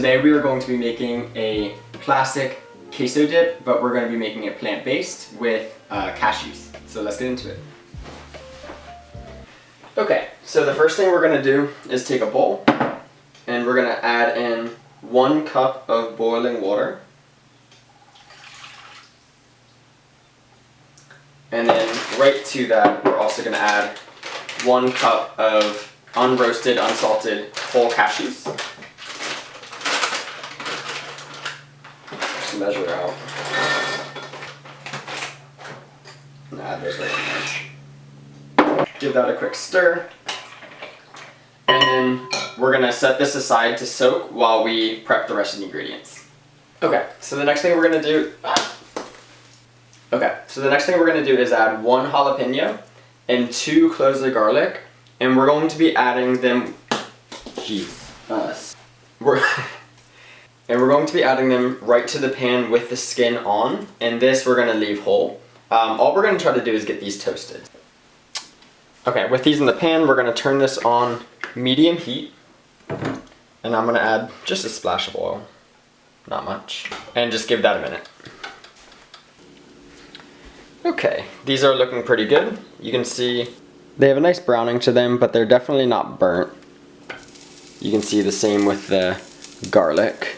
Today we are going to be making a classic queso dip, but we're going to be making it plant-based with cashews. So let's get into it. Okay, so the first thing we're going to do is take a bowl and we're going to add in 1 cup of boiling water. And then right to that, we're also going to add 1 cup of unroasted, unsalted whole cashews. Just measure out. And add those right in there. Give that a quick stir. And then we're going to set this aside to soak while we prep the rest of the ingredients. Okay, so the next thing we're going to do... is add 1 jalapeno and 2 cloves of garlic, and we're going to be adding them. We're going to be adding them right to the pan with the skin on, and this we're going to leave whole. All we're going to try to do is get these toasted. Okay, with these in the pan, we're going to turn this on medium heat, and I'm going to add just a splash of oil, not much, and just give that a minute. Okay, these are looking pretty good. You can see they have a nice browning to them, but they're definitely not burnt. You can see the same with the garlic.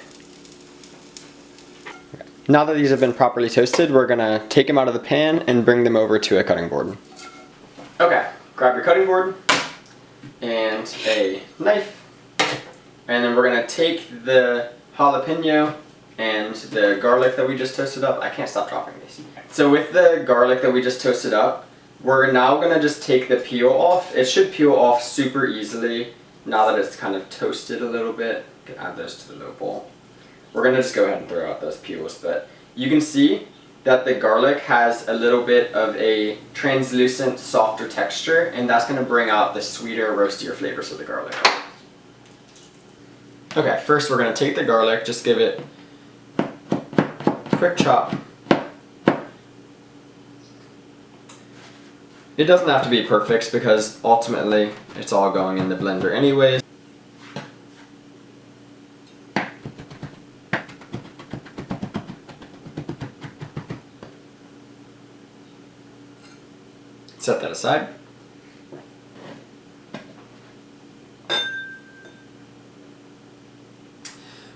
Okay. Now that these have been properly toasted, we're gonna take them out of the pan and bring them over to a cutting board. Okay, grab your cutting board and a knife, and then we're gonna take the jalapeno and the garlic that we just toasted up. I can't stop dropping these. So with the garlic that we just toasted up, we're now gonna just take the peel off. It should peel off super easily now that it's kind of toasted a little bit. You can add those to the little bowl. We're gonna just go ahead and throw out those peels, but you can see that the garlic has a little bit of a translucent, softer texture, and that's gonna bring out the sweeter, roastier flavors of the garlic. Okay, first we're gonna take the garlic, just give it a quick chop. It doesn't have to be perfect because ultimately it's all going in the blender anyways. Set that aside.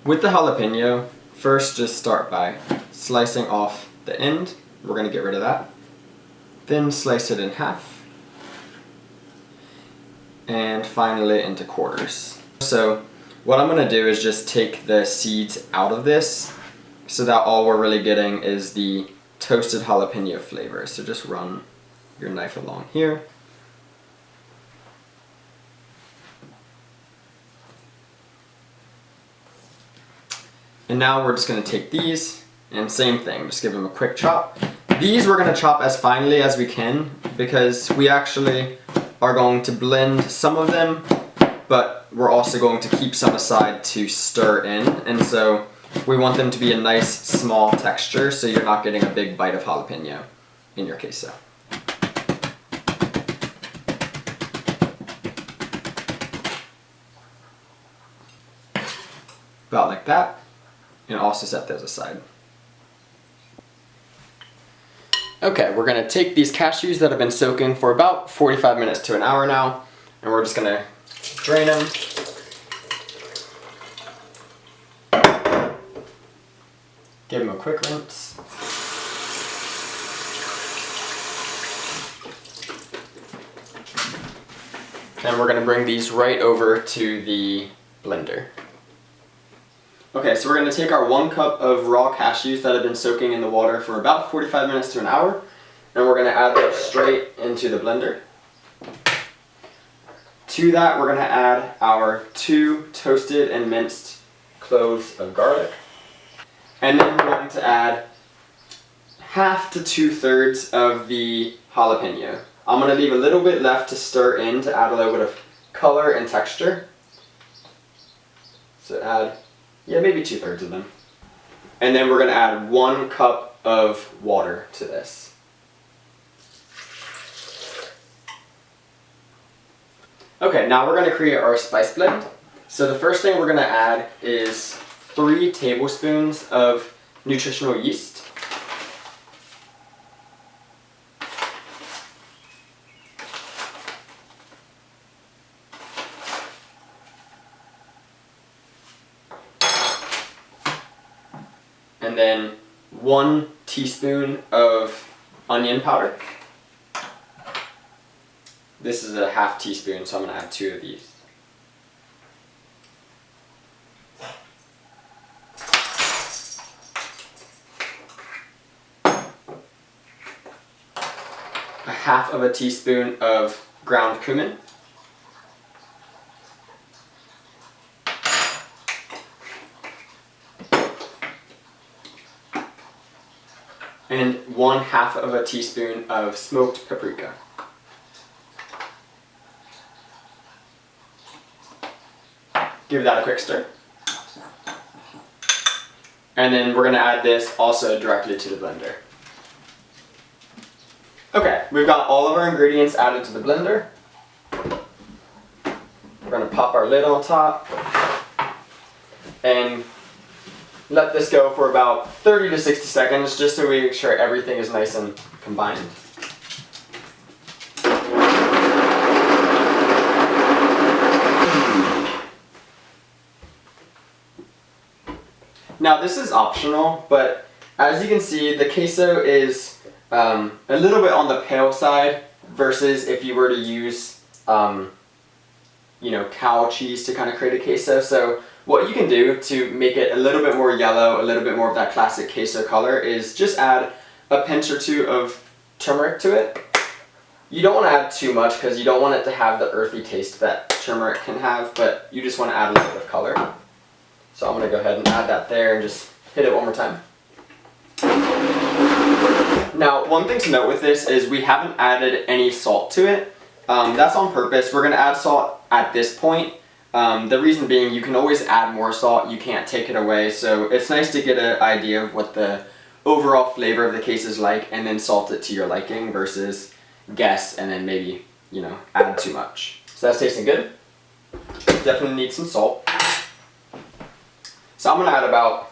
With the jalapeno, first just start by slicing off the end. We're going to get rid of that. Then slice it in half, and finally into quarters. So what I'm going to do is just take the seeds out of this so that all we're really getting is the toasted jalapeno flavor. So just run your knife along here. And now we're just going to take these and same thing, just give them a quick chop. These we're going to chop as finely as we can because we actually are going to blend some of them, but we're also going to keep some aside to stir in, and so we want them to be a nice small texture so you're not getting a big bite of jalapeno in your queso. About like that, and also set those aside. Okay, we're going to take these cashews that have been soaking for about 45 minutes to an hour now, and we're just going to drain them. Give them a quick rinse. And we're going to bring these right over to the blender. Okay, so we're going to take our 1 cup of raw cashews that have been soaking in the water for about 45 minutes to an hour, and we're going to add those straight into the blender. To that, we're going to add our 2 toasted and minced cloves of garlic, and then we're going to add half to 2/3 of the jalapeno. I'm going to leave a little bit left to stir in to add a little bit of color and texture. So add maybe 2/3 of them. And then we're going to add 1 cup of water to this. Okay, now we're going to create our spice blend. So the first thing we're going to add is 3 tablespoons of nutritional yeast. And then 1 teaspoon of onion powder. This is a half teaspoon, so I'm going to add 2 of these. A half of a teaspoon of ground cumin. And 1/2 of a teaspoon of smoked paprika. Give that a quick stir. And then we're going to add this also directly to the blender. Okay, we've got all of our ingredients added to the blender. We're going to pop our lid on top and let this go for about 30 to 60 seconds just so we make sure everything is nice and combined. Now this is optional, but as you can see, the queso is a little bit on the pale side versus if you were to use, cow cheese to kind of create a queso. So what you can do to make it a little bit more yellow, a little bit more of that classic queso color, is just add a pinch or 2 of turmeric to it. You don't want to add too much because you don't want it to have the earthy taste that turmeric can have, but you just want to add a little bit of color. So I'm going to go ahead and add that there and just hit it one more time. Now, one thing to note with this is we haven't added any salt to it. That's on purpose. We're going to add salt at this point. The reason being, you can always add more salt. You can't take it away. So it's nice to get an idea of what the overall flavor of the queso is like and then salt it to your liking versus guess and then maybe, add too much. So that's tasting good. Definitely need some salt. So I'm going to add about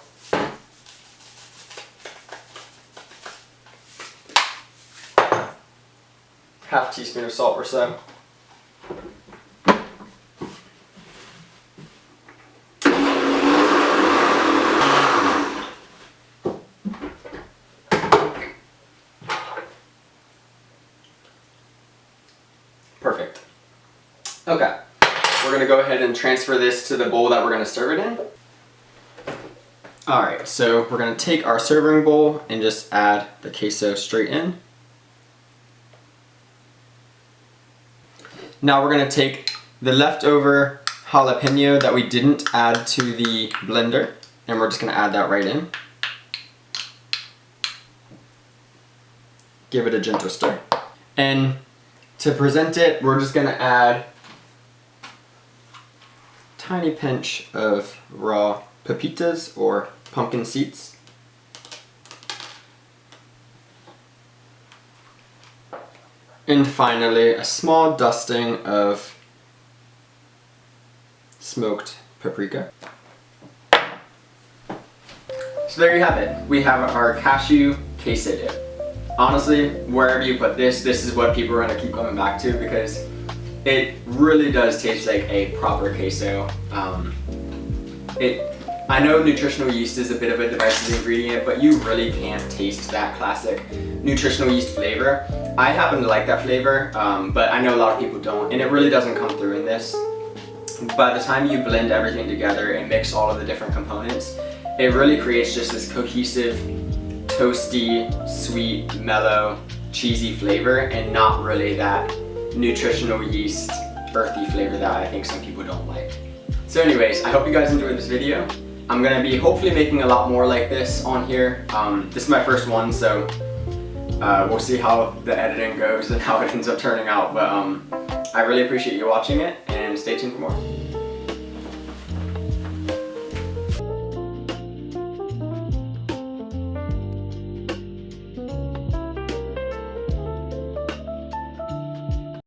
half teaspoon of salt or so. Perfect. Okay, we're going to go ahead and transfer this to the bowl that we're going to serve it in. Alright, so we're going to take our serving bowl and just add the queso straight in. Now we're going to take the leftover jalapeno that we didn't add to the blender, and we're just going to add that right in. Give it a gentle stir. And to present it, we're just going to add a tiny pinch of raw pepitas or pumpkin seeds. And finally, a small dusting of smoked paprika. So there you have it. We have our cashew queso dip. Honestly, wherever you put this is what people are going to keep coming back to because it really does taste like a proper queso. I know nutritional yeast is a bit of a divisive ingredient, but you really can't taste that classic nutritional yeast flavor. I happen to like that flavor, but I know a lot of people don't, and it really doesn't come through in this. By the time you blend everything together and mix all of the different components, it really creates just this cohesive, toasty, sweet, mellow, cheesy flavor, and not really that nutritional yeast, earthy flavor that I think some people don't like. So anyways, I hope you guys enjoyed this video. I'm going to be hopefully making a lot more like this on here. This is my first one, so we'll see how the editing goes and how it ends up turning out. But I really appreciate you watching it, and stay tuned for more.